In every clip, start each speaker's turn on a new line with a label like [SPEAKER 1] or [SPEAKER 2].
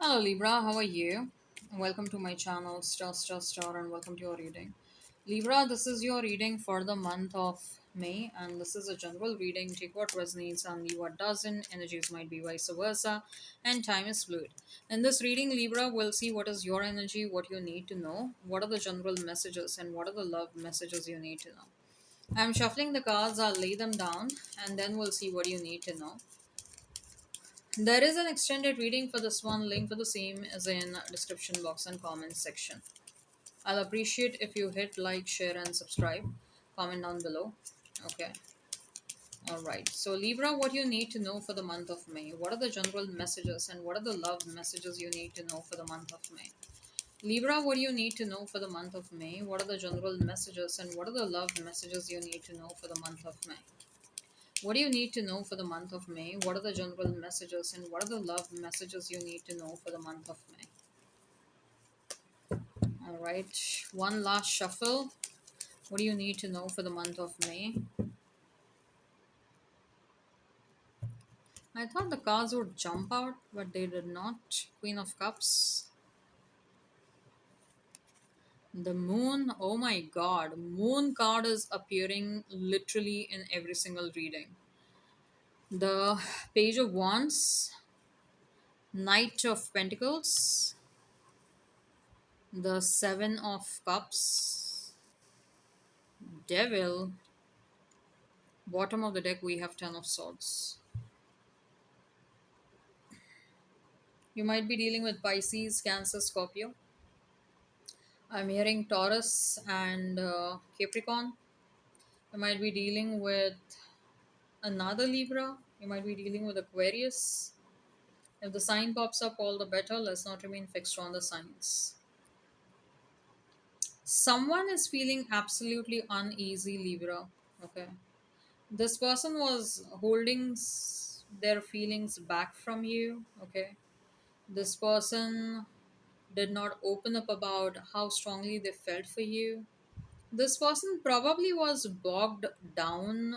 [SPEAKER 1] Hello Libra, how are you? Welcome to my channel Star, and welcome to your reading. Libra, this is your reading for the month of May, and this is a general reading. Take what resonates and leave what doesn't. Energies might be vice versa, and time is fluid. In this reading, Libra, we'll see what is your energy, what you need to know, what are the general messages, and what are the love messages you need to know. I'm shuffling the cards, I'll lay them down, and then we'll see what you need to know. There is an extended reading for this one. Link for the same is in description box and comment section. I'll appreciate if you hit like, share, and subscribe. Comment down below. Okay. All right. So Libra, what you need to know for the month of May? What are the general messages and what are the love messages you need to know for the month of May? Libra, what do you need to know for the month of May? What are the general messages and what are the love messages you need to know for the month of May? What do you need to know for the month of May? What are the general messages and what are the love messages you need to know for the month of May? All right, one last shuffle. What do you need to know for the month of May? I thought the cards would jump out, but they did not. Queen of Cups. The moon, oh my god, moon card is appearing literally in every single reading. The Page of Wands, Knight of Pentacles, the Seven of Cups, Devil. Bottom of the deck, we have Ten of Swords. You might be dealing with Pisces, Cancer, Scorpio. I'm hearing Taurus and Capricorn. You might be dealing with another Libra. You might be dealing with Aquarius. If the sign pops up, all the better. Let's not remain fixed on the signs. Someone is feeling absolutely uneasy, Libra. Okay. This person was holding their feelings back from you. Okay. This person did not open up about how strongly they felt for you. This person probably was bogged down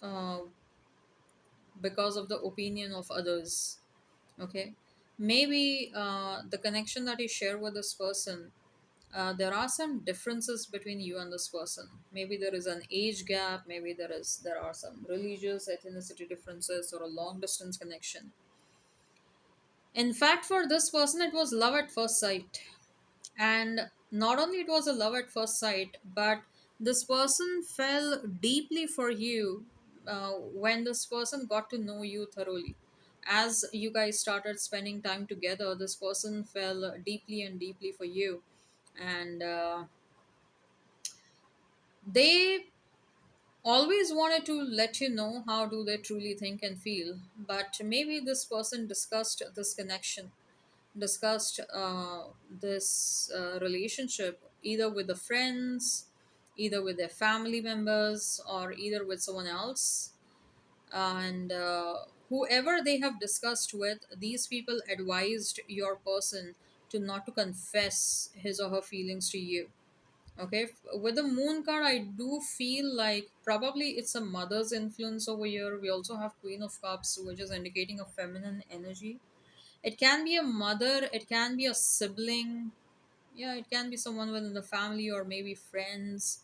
[SPEAKER 1] uh, because of the opinion of others. Okay. Maybe the connection that you share with this person, there are some differences between you and this person. Maybe there is an age gap, maybe there are some religious ethnicity differences or a long distance connection. In fact, for this person it was love at first sight. And not only it was a love at first sight, but this person fell deeply for you when this person got to know you thoroughly. As you guys started spending time together, this person fell deeply and deeply for you. And they always wanted to let you know how do they truly think and feel. But maybe this person discussed this connection, discussed this relationship either with the friends, either with their family members, or either with someone else. And whoever they have discussed with, these people advised your person to not to confess his or her feelings to you. Okay, with the moon card, I do feel like probably it's a mother's influence over here. We also have Queen of Cups, which is indicating a feminine energy. It can be a mother, it can be a sibling, yeah, it can be someone within the family or maybe friends.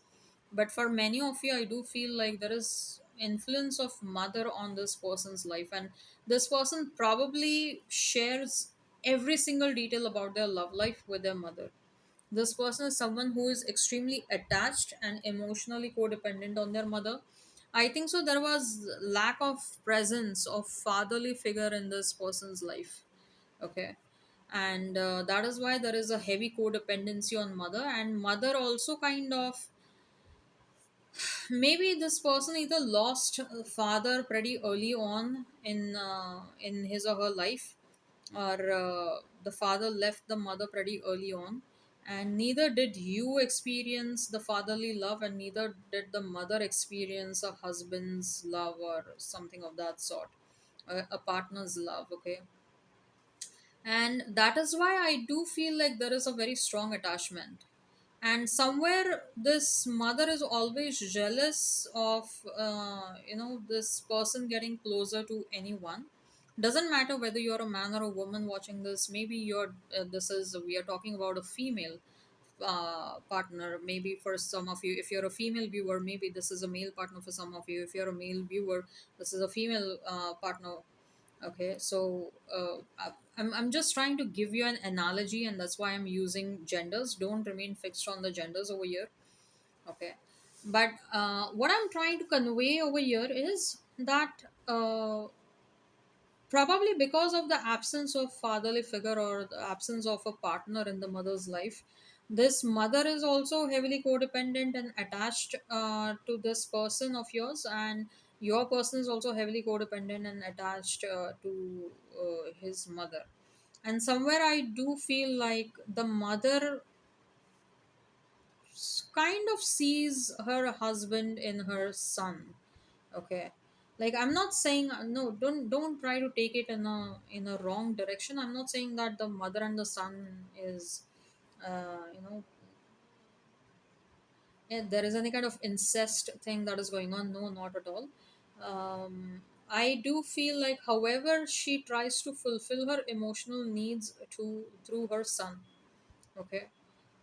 [SPEAKER 1] But for many of you, I do feel like there is influence of mother on this person's life, and this person probably shares every single detail about their love life with their mother. This person is someone who is extremely attached and emotionally codependent on their mother. I think so. There was lack of presence of fatherly figure in this person's life. Okay. And that is why there is a heavy codependency on mother, and mother also kind of, maybe this person either lost a father pretty early on in his or her life, or the father left the mother pretty early on, and neither did you experience the fatherly love and neither did the mother experience a husband's love or something of that sort, a partner's love. Okay. And that is why I do feel like there is a very strong attachment, and somewhere this mother is always jealous of this person getting closer to anyone. Doesn't matter whether you're a man or a woman watching this. Maybe you're this is we are talking about a female partner. Maybe for some of you, if you're a female viewer, maybe this is a male partner. For some of you, if you're a male viewer, this is a female partner. Okay, so I'm just trying to give you an analogy, and that's why I'm using genders. Don't remain fixed on the genders over here. Okay, but what I'm trying to convey over here is that probably because of the absence of fatherly figure or the absence of a partner in the mother's life, this mother is also heavily codependent and attached to this person of yours, and your person is also heavily codependent and attached to his mother. And somewhere I do feel like the mother kind of sees her husband in her son. Okay, like I'm not saying no, don't try to take it in a wrong direction. I'm not saying that the mother and the son is you know there is any kind of incest thing that is going on. No, not at all. I do feel like however she tries to fulfill her emotional needs to through her son. Okay,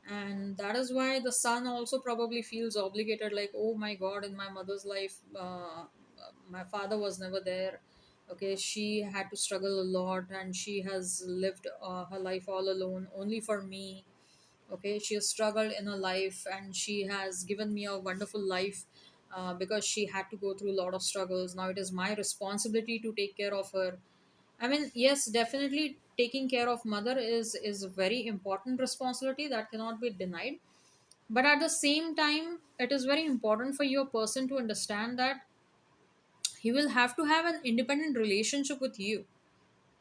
[SPEAKER 1] and that is why the son also probably feels obligated, like, oh my god, in my mother's life my father was never there. Okay, she had to struggle a lot and she has lived her life all alone only for me. Okay, she has struggled in her life and she has given me a wonderful life because she had to go through a lot of struggles. Now it is my responsibility to take care of her. I mean, yes, definitely taking care of mother is a very important responsibility that cannot be denied. But at the same time, it is very important for your person to understand that he will have to have an independent relationship with you,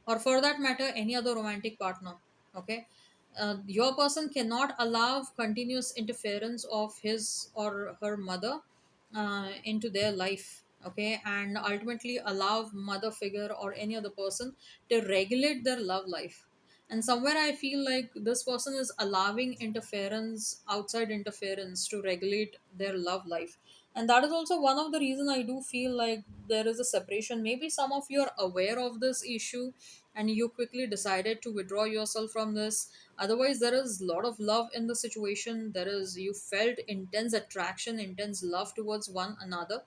[SPEAKER 1] or for that matter any other romantic partner. Okay, your person cannot allow continuous interference of his or her mother into their life. Okay, and ultimately allow mother figure or any other person to regulate their love life. And somewhere I feel like this person is allowing interference, outside interference, to regulate their love life. And that is also one of the reason I do feel like there is a separation. Maybe some of you are aware of this issue and you quickly decided to withdraw yourself from this. Otherwise there is a lot of love in the situation. There is, you felt intense attraction, intense love towards one another.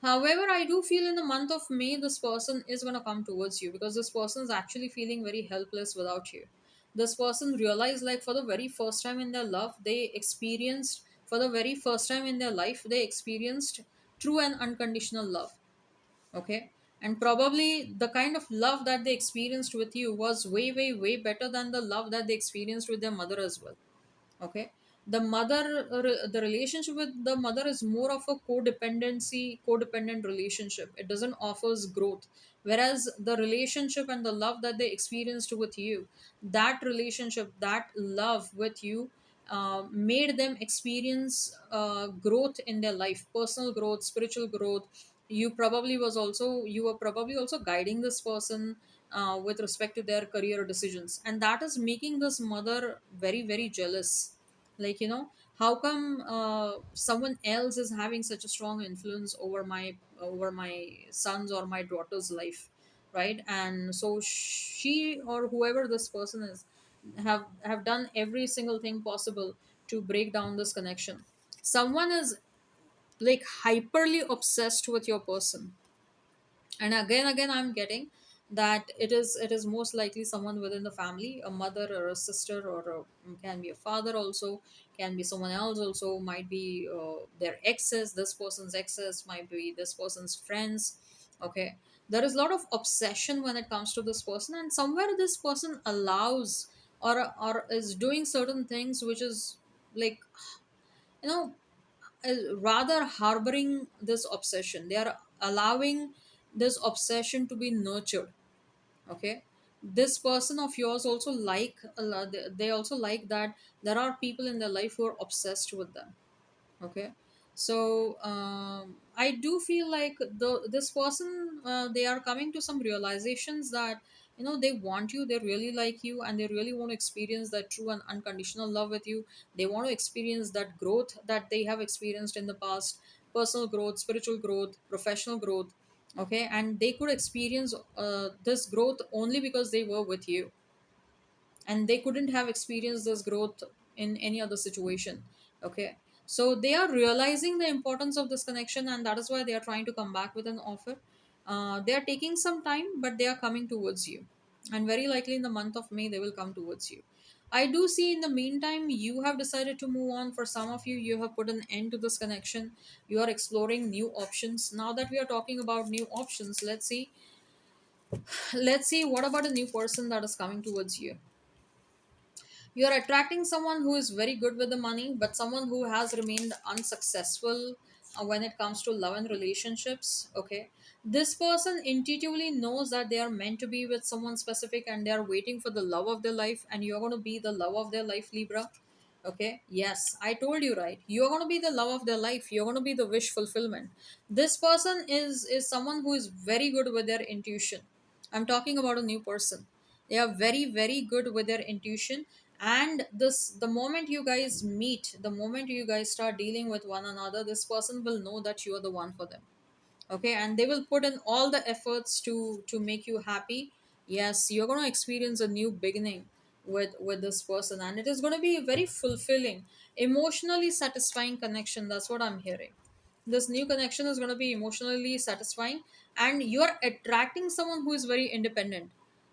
[SPEAKER 1] However, I do feel in the month of May, this person is going to come towards you because this person is actually feeling very helpless without you. This person realized, like, for the very first time in their love, they experienced, for the very first time in their life, they experienced true and unconditional love. Okay. And probably the kind of love that they experienced with you was way, way, way better than the love that they experienced with their mother as well. Okay, the the relationship with the mother is more of a codependent relationship. It doesn't offers growth, whereas the relationship and the love that they experienced with you, that relationship, that love with you made them experience growth in their life, personal growth, spiritual growth. You were probably also guiding this person with respect to their career decisions, and that is making this mother very, very jealous. Like, how come someone else is having such a strong influence over my son's or my daughter's life, right? And so she or whoever this person is have done every single thing possible to break down this connection. Someone is like hyperly obsessed with your person. And again I'm getting that it is most likely someone within the family, a mother or a sister, or can be a father also, can be someone else also, might be their exes, this person's exes, might be this person's friends. Okay, there is a lot of obsession when it comes to this person, and somewhere this person allows or is doing certain things which is like, you know rather harboring this obsession. They are allowing this obsession to be nurtured. Okay, this person of yours also like they also like that there are people in their life who are obsessed with them. Okay, so I do feel like this person, they are coming to some realizations that they want you, they really like you, and they really want to experience that true and unconditional love with you. They want to experience that growth that they have experienced in the past, personal growth, spiritual growth, professional growth. Okay, and they could experience this growth only because they were with you, and they couldn't have experienced this growth in any other situation. Okay, so they are realizing the importance of this connection, and that is why they are trying to come back with an offer. They are taking some time, but they are coming towards you, and very likely in the month of May they will come towards you. I do see in the meantime you have decided to move on. For some of you, you have put an end to this connection. You are exploring new options. Now that we are talking about new options, let's see what about a new person that is coming towards you. You're attracting someone who is very good with the money, but someone who has remained unsuccessful when it comes to love and relationships. Okay. This person intuitively knows that they are meant to be with someone specific and they are waiting for the love of their life, and you're going to be the love of their life, Libra. Okay. Yes, I told you right. You're going to be the love of their life. You're going to be the wish fulfillment. This person is someone who is very good with their intuition. I'm talking about a new person. They are very, very good with their intuition. And this, the moment you guys meet, the moment you guys start dealing with one another, this person will know that you are the one for them. Okay, and they will put in all the efforts to make you happy. Yes, you're going to experience a new beginning with this person, and it is going to be a very fulfilling, emotionally satisfying connection. That's what I'm hearing. This new connection is going to be emotionally satisfying, and you're attracting someone who is very independent,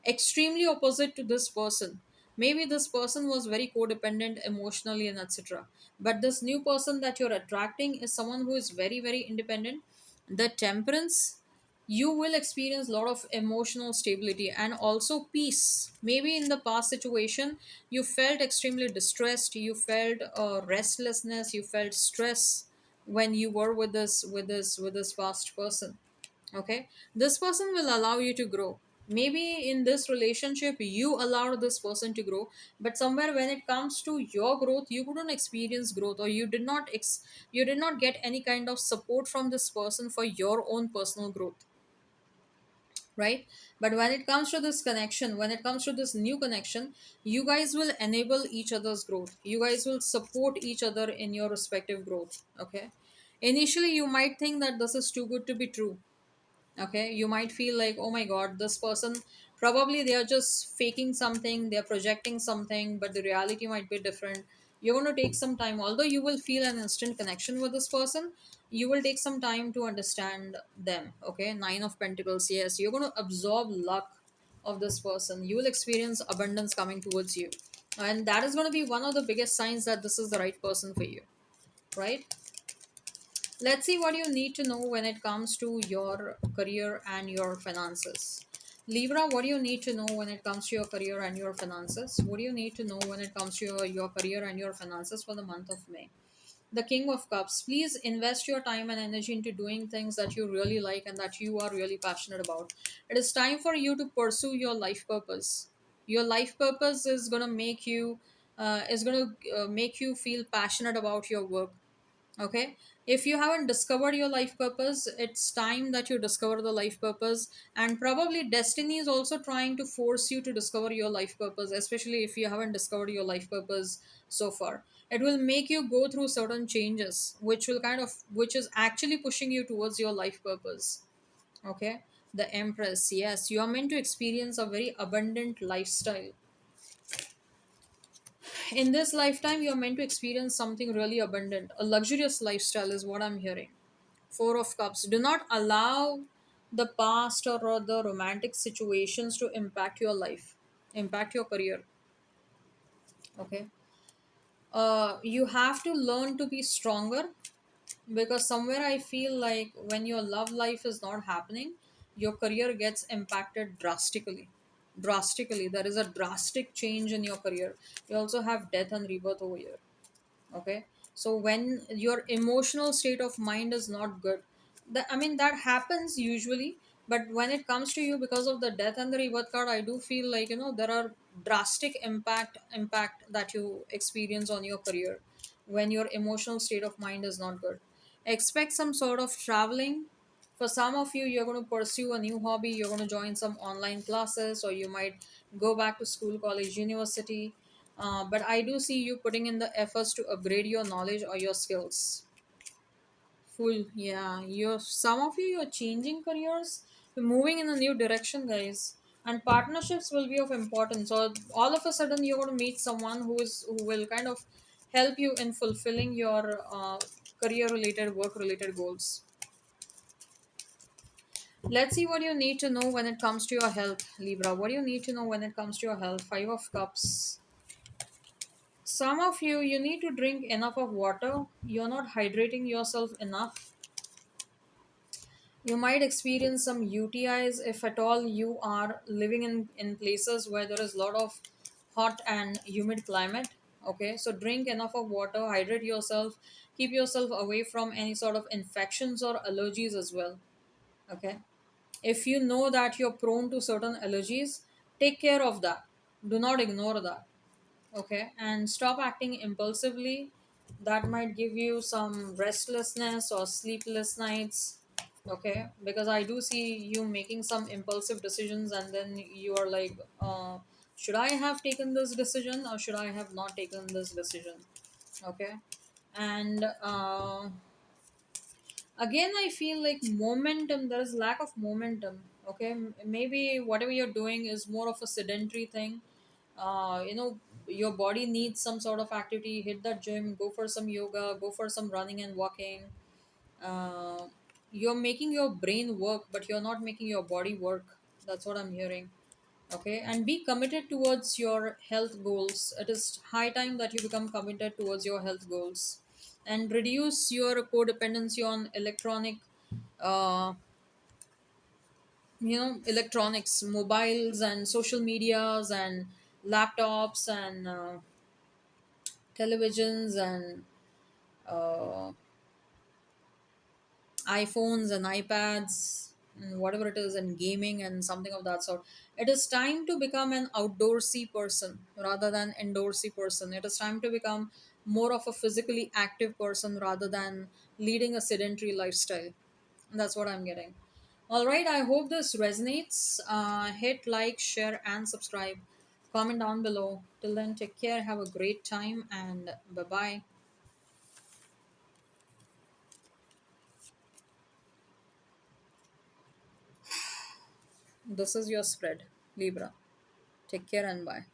[SPEAKER 1] extremely opposite to this person. Maybe this person was very codependent emotionally and etc., but this new person that you're attracting is someone who is very, very independent. The temperance, you will experience a lot of emotional stability and also peace. Maybe in the past situation you felt extremely distressed, you felt restlessness, you felt stress when you were with this past person. Okay, this person will allow you to grow. Maybe in this relationship you allowed this person to grow, but somewhere when it comes to your growth you couldn't experience growth, or you did not get any kind of support from this person for your own personal growth, right? But when it comes to this connection, when it comes to this new connection, you guys will enable each other's growth, you guys will support each other in your respective growth. Okay, initially you might think that this is too good to be true. Okay, you might feel like, oh my god, this person, probably they are just faking something, they're projecting something, but the reality might be different. You're going to take some time, although you will feel an instant connection with this person, you will take some time to understand them. Okay, Nine of Pentacles, yes, you're going to absorb luck of this person, you will experience abundance coming towards you, and that is going to be one of the biggest signs that this is the right person for you, right? Let's see what you need to know when it comes to your career and your finances. Libra, what do you need to know when it comes to your career and your finances? What do you need to know when it comes to your career and your finances for the month of May? The King of Cups, please invest your time and energy into doing things that you really like and that you are really passionate about. It is time for you to pursue your life purpose. Your life purpose is going to make you feel passionate about your work. Okay, if you haven't discovered your life purpose, it's time that you discover the life purpose. And probably destiny is also trying to force you to discover your life purpose, especially if you haven't discovered your life purpose so far. It will make you go through certain changes which is actually pushing you towards your life purpose. Okay, the Empress, yes, you are meant to experience a very abundant lifestyle. In this lifetime you're meant to experience something really abundant, a luxurious lifestyle is what I'm hearing. Four of Cups, do not allow the past or the romantic situations to impact your life, impact your career. Okay, you have to learn to be stronger, because somewhere I feel like when your love life is not happening, your career gets impacted drastically. There is a drastic change in your career. You also have death and rebirth over here. Okay, so when your emotional state of mind is not good, that happens usually. But when it comes to you, because of the death and the rebirth card, I do feel like, there are drastic impact that you experience on your career when your emotional state of mind is not good. Expect some sort of traveling. For some of you, you're going to pursue a new hobby, you're going to join some online classes, or you might go back to school, college, university. But I do see you putting in the efforts to upgrade your knowledge or your skills. Cool. Yeah. You're some of you're changing careers, you're moving in a new direction, guys. And partnerships will be of importance. So all of a sudden you're going to meet someone who will kind of help you in fulfilling your career related, work related goals. Let's see what you need to know when it comes to your health, Libra. What do you need to know when it comes to your health? Five of Cups. Some of you need to drink enough of water. You're not hydrating yourself enough. You might experience some UTIs if at all you are living in places where there is a lot of hot and humid climate. Okay, so drink enough of water, hydrate yourself, keep yourself away from any sort of infections or allergies as well. Okay, if you know that you're prone to certain allergies, take care of that. Do not ignore that. Okay, and stop acting impulsively. That might give you some restlessness or sleepless nights. Okay, because I do see you making some impulsive decisions, and then you are like, should I have taken this decision or should I have not taken this decision? Okay, and again I feel like momentum, there is lack of momentum. Okay, maybe whatever you're doing is more of a sedentary thing. Your body needs some sort of activity. Hit that gym, go for some yoga, go for some running and walking. uh, you're making your brain work but you're not making your body work. That's what I'm hearing. Okay, and be committed towards your health goals. It is high time that you become committed towards your health goals and reduce your codependency on uh, electronics, mobiles and social medias and laptops and televisions and uh, iPhones and iPads, and whatever it is, and gaming and something of that sort. It is time to become an outdoorsy person rather than indoorsy person. It is time to become more of a physically active person rather than leading a sedentary lifestyle. That's what I'm getting. All right, I hope this resonates. Hit like, share, and subscribe. Comment down below. Till then, take care, have a great time, and bye bye. This is your spread, Libra. Take care and bye.